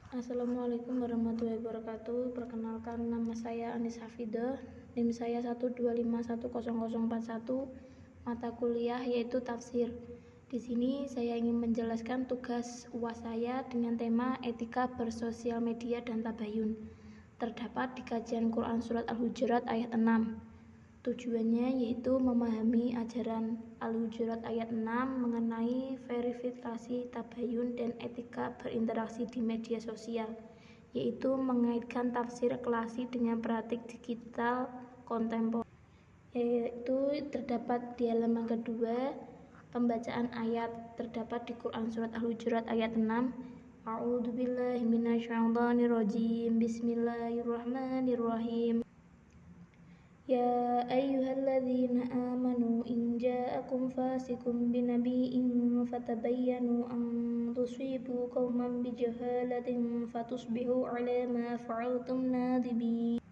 Assalamualaikum warahmatullahi wabarakatuh. Perkenalkan, nama saya Anis Hafidah, NIM saya 125100041, mata kuliah yaitu tafsir. Di sini saya ingin menjelaskan tugas UAS saya dengan tema etika bersosial media dan tabayun. Terdapat di kajian Quran Surat Al-Hujurat ayat 6. Tujuannya yaitu memahami ajaran Al-Hujurat ayat 6 mengenai verifikasi tabayun dan etika berinteraksi di media sosial, yaitu mengaitkan tafsir klasik dengan praktik digital kontemporer. Yaitu terdapat di halaman kedua pembacaan ayat terdapat di Quran Surat Al-Hujurat ayat 6. A'udzubillahi minasyaitonirrajim. Bismillahirrahmanirrahim. Ya ayyuhalladzina amanu in ja'akum fasiqun binabiyyin fatabayyanu an tusibu qauman bijahalatin fatusbihu 'ala ma fa'altum nadhimin.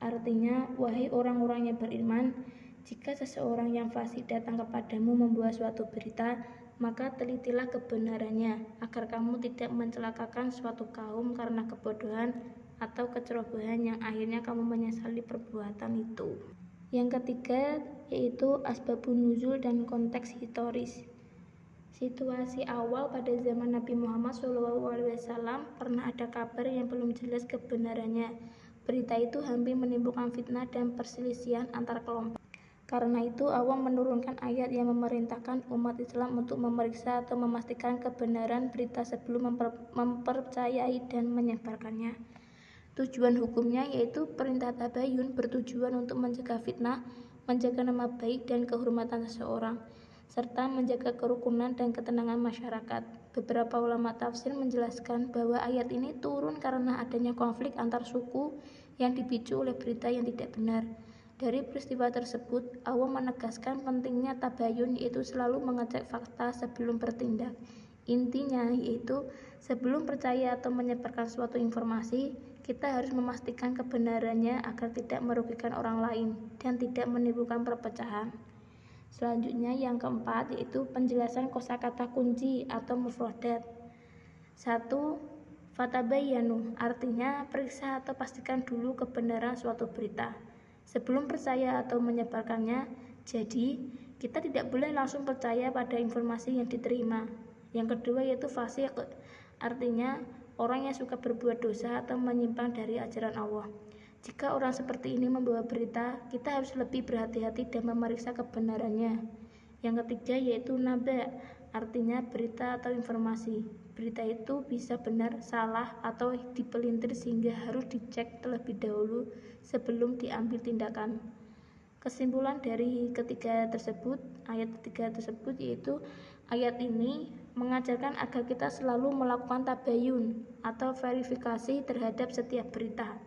Artinya, wahai orang-orang yang beriman, jika seseorang yang fasik datang kepadamu membawa suatu berita, maka telitilah kebenarannya, agar kamu tidak mencelakakan suatu kaum karena kebodohan atau kecerobohan yang akhirnya kamu menyesali perbuatan itu. Yang ketiga yaitu asbabun nuzul dan konteks historis. Situasi awal pada zaman Nabi Muhammad SAW pernah ada kabar yang belum jelas kebenarannya. Berita itu hampir menimbulkan fitnah dan perselisihan antar kelompok. Karena itu Allah menurunkan ayat yang memerintahkan umat Islam untuk memeriksa atau memastikan kebenaran berita sebelum mempercayai dan menyebarkannya. Tujuan hukumnya yaitu perintah tabayun bertujuan untuk mencegah fitnah, menjaga nama baik dan kehormatan seseorang, serta menjaga kerukunan dan ketenangan masyarakat. Beberapa ulama tafsir menjelaskan bahwa ayat ini turun karena adanya konflik antar suku yang dipicu oleh berita yang tidak benar. Dari peristiwa tersebut, Allah menegaskan pentingnya tabayun, yaitu selalu mengecek fakta sebelum bertindak. Intinya yaitu sebelum percaya atau menyebarkan suatu informasi, kita harus memastikan kebenarannya agar tidak merugikan orang lain dan tidak menimbulkan perpecahan. Selanjutnya yang keempat yaitu penjelasan kosakata kunci atau mufradat. 1. Fatabayyanu, artinya periksa atau pastikan dulu kebenaran suatu berita sebelum percaya atau menyebarkannya. Jadi, kita tidak boleh langsung percaya pada informasi yang diterima. Yang kedua yaitu fasik, artinya orang yang suka berbuat dosa atau menyimpang dari ajaran Allah. Jika orang seperti ini membawa berita, kita harus lebih berhati-hati dan memeriksa kebenarannya. Yang ketiga yaitu naba, artinya berita atau informasi. Berita itu bisa benar, salah, atau dipelintir sehingga harus dicek terlebih dahulu sebelum diambil tindakan. Kesimpulan dari ayat ketiga tersebut yaitu ayat ini mengajarkan agar kita selalu melakukan tabayun atau verifikasi terhadap setiap berita,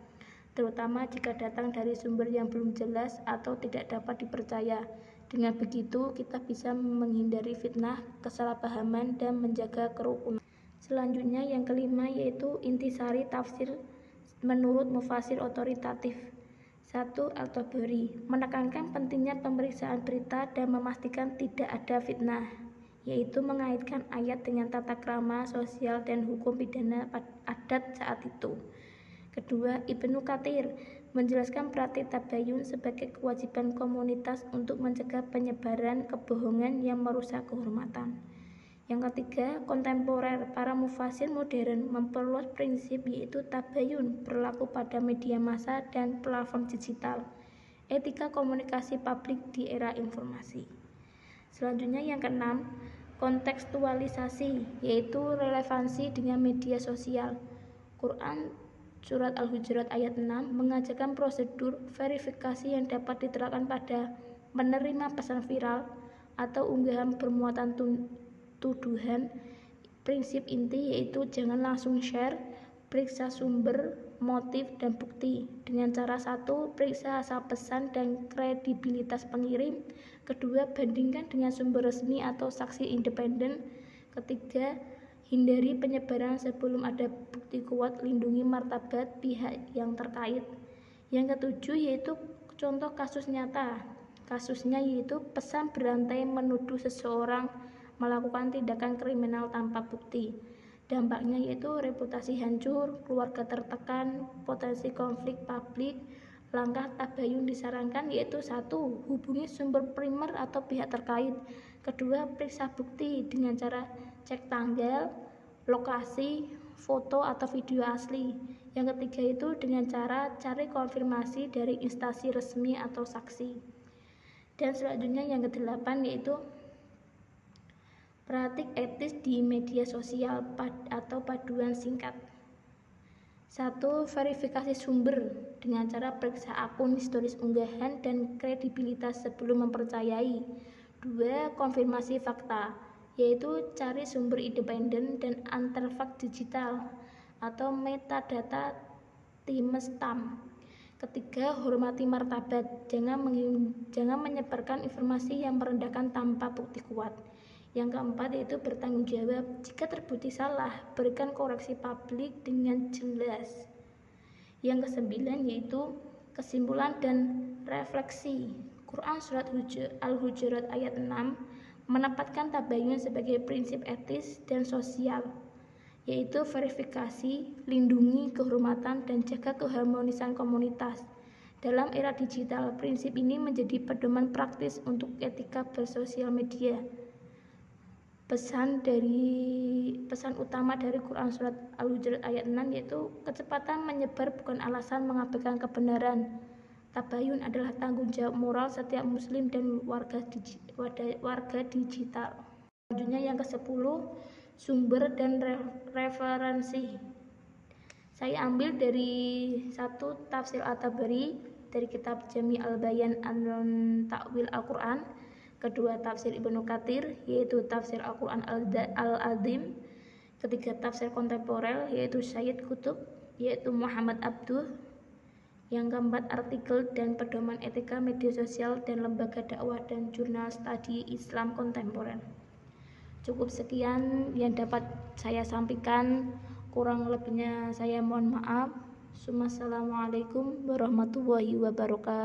terutama jika datang dari sumber yang belum jelas atau tidak dapat dipercaya. Dengan begitu, kita bisa menghindari fitnah, kesalahpahaman, dan menjaga kerukunan. Selanjutnya yang kelima yaitu intisari tafsir menurut mufasir otoritatif. 1. Al-Tabari menekankan pentingnya pemeriksaan berita dan memastikan tidak ada fitnah, yaitu mengaitkan ayat dengan tata krama sosial dan hukum pidana adat saat itu. Kedua, Ibnu Katsir menjelaskan praktik tabayun sebagai kewajiban komunitas untuk mencegah penyebaran kebohongan yang merusak kehormatan. Yang ketiga, kontemporer para mufasir modern memperluas prinsip yaitu tabayun berlaku pada media massa dan platform digital, etika komunikasi publik di era informasi. Selanjutnya yang keenam, kontekstualisasi yaitu relevansi dengan media sosial. Quran Surat Al-Hujurat ayat 6 mengajarkan prosedur verifikasi yang dapat diterapkan pada menerima pesan viral atau unggahan bermuatan tuduhan. Prinsip inti yaitu jangan langsung share, periksa sumber, motif, dan bukti. Dengan cara 1, periksa asal pesan dan kredibilitas pengirim. Kedua, bandingkan dengan sumber resmi atau saksi independen. Ketiga, hindari penyebaran sebelum ada bukti kuat, lindungi martabat pihak yang terkait. Yang ketujuh yaitu contoh kasus nyata. Kasusnya yaitu pesan berantai menuduh seseorang melakukan tindakan kriminal tanpa bukti. Dampaknya yaitu reputasi hancur, keluarga tertekan, potensi konflik publik. Langkah tabayun disarankan yaitu 1. Hubungi sumber primer atau pihak terkait. 2. Periksa bukti dengan cara cek tanggal, lokasi, foto atau video asli. Yang ketiga itu dengan cara cari konfirmasi dari instansi resmi atau saksi. Dan selanjutnya yang ke-8 yaitu praktik etis di media sosial atau paduan singkat. 1. Verifikasi sumber dengan cara periksa akun historis unggahan dan kredibilitas sebelum mempercayai. 2. Konfirmasi fakta, yaitu cari sumber independen dan artefak digital atau metadata timestamp. 3. Hormati martabat, jangan menyebarkan informasi yang merendahkan tanpa bukti kuat. Yang keempat yaitu bertanggung jawab, jika terbukti salah, berikan koreksi publik dengan jelas. Yang kesembilan yaitu kesimpulan dan refleksi. Quran Surat Al-Hujurat ayat 6 menempatkan tabayun sebagai prinsip etis dan sosial, yaitu verifikasi, lindungi kehormatan, dan jaga keharmonisan komunitas. Dalam era digital, prinsip ini menjadi pedoman praktis untuk etika bersosial media. Pesan utama dari Quran Surat Al-Hujurat ayat 6 yaitu kecepatan menyebar bukan alasan mengabaikan kebenaran. Tabayun adalah tanggung jawab moral setiap muslim dan warga digital. Selanjutnya yang ke-10, sumber dan referensi. Saya ambil dari 1. Tafsir At-Tabari dari kitab Jami' al-Bayan an Ta'wil Al-Quran. 2. Tafsir Ibnu Katsir yaitu Tafsir Al-Quran Al-Azim. 3. Tafsir kontemporer yaitu Sayyid Qutb yaitu Muhammad Abduh. Yang keempat, artikel dan pedoman etika media sosial dan lembaga dakwah dan jurnal studi Islam kontemporer. Cukup sekian yang dapat saya sampaikan, kurang lebihnya saya mohon maaf. Assalamualaikum warahmatullahi wabarakatuh.